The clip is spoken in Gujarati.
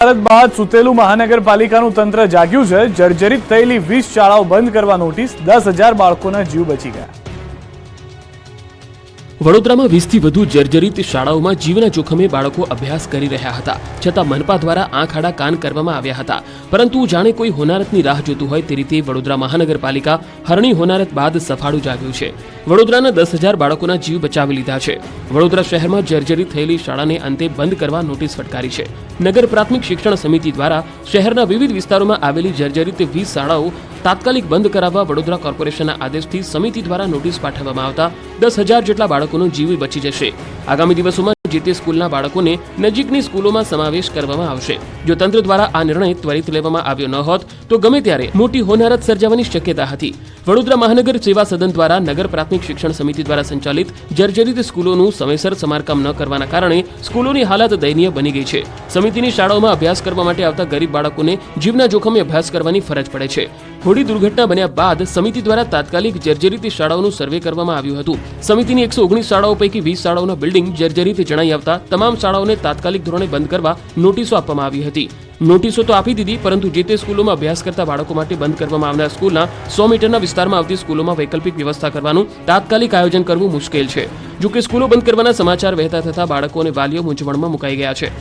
ભારત બાદ સુતેલું મહાનગરપાલિકાનું તંત્ર જાગ્યું છે। જર્જરિત થયેલી 20 શાળાઓ બંધ કરવા નોટિસ, 10,000 બાળકોના જીવ બચી ગયા। વડોદરામાં 20થી વધુ જર્જરિત શાળાઓમાં જીવના જોખમે બાળકો અભ્યાસ કરી રહ્યા હતા, છતાં મનપા દ્વારા આંખ આડા કાન કરવામાં આવ્યા હતા। પરંતુ જાણે કોઈ હોનારતની રાહ જોતું હોય તે રીતે વડોદરા મહાનગરપાલિકા હરણી હોનારત બાદ સફાળું જાગ્યું છે। વડોદરાના 10,000 બાળકોના જીવ બચાવી લીધા છે। વડોદરા શહેરમાં જર્જરિત થયેલી શાળાને અંતે બંધ કરવા નોટિસ ફટકારી છે। નગર પ્રાથમિક શિક્ષણ સમિતિ દ્વારા શહેરના વિવિધ વિસ્તારોમાં આવેલી જર્જરિત 20 શાળાઓ તાત્કાલિક બંધ કરાવવા વડોદરા કોર્પોરેશનના આદેશથી સમિતિ દ્વારા નોટિસ પાઠવવામાં આવતા 10,000 જેટલા બાળકોનો જીવ બચી જશે। આગામી દિવસોમાં જે તે સ્કૂલના બાળકોને નજીકની સ્કૂલોમાં સમાવેશ કરવામાં આવશે। જો તંત્ર દ્વારા આ નિર્ણય ત્વરિત લેવામાં આવ્યો ન હોત તો ગમે ત્યારે મોટી હોનારત સર્જાવાની શક્યતા હતી। વડોદરા મહાનગર સેવા સદન દ્વારા નગર પ્રાથમિક શિક્ષણ સમિતિ દ્વારા સંચાલિત જર્જરિત સ્કૂલોનું સમયસર સમારકામ ન કરવાના કારણે સ્કૂલોની હાલત દયનીય બની ગઈ છે। સમિતિની શાળાઓમાં અભ્યાસ કરવા માટે આવતા ગરીબ બાળકોને જીવના જોખમે અભ્યાસ કરવાની ફરજ પડે છે। હોડી દુર્ઘટના બન્યા બાદ સમિતિ દ્વારા તાત્કાલિક જર્જરિત શાળાઓનું સર્વે કરવામાં આવ્યું હતું। સમિતિની 119 શાળાઓ પૈકી 20 શાળાઓના બિલ્ડિંગ જર્જરિત જણાઈ આવતા તમામ શાળાઓને તાત્કાલિક ધોરણે બંધ કરવા નોટિસો આપવામાં આવી હતી। નોટિસો તો આપી દીધી, પરંતુ જે તે સ્કૂલોમાં અભ્યાસ કરતા બાળકો માટે બંધ કરવામાં આવનાર સ્કૂલના 100 મીટરના વિસ્તારમાં આવતી સ્કૂલોમાં વૈકલ્પિક વ્યવસ્થા કરવાનું તાત્કાલિક આયોજન કરવું મુશ્કેલ છે। જો કે સ્કૂલો બંધ કરવાના સમાચાર વહેતા થતા બાળકો અને વાલીઓ મૂંઝવણમાં મુકાઈ ગયા છે।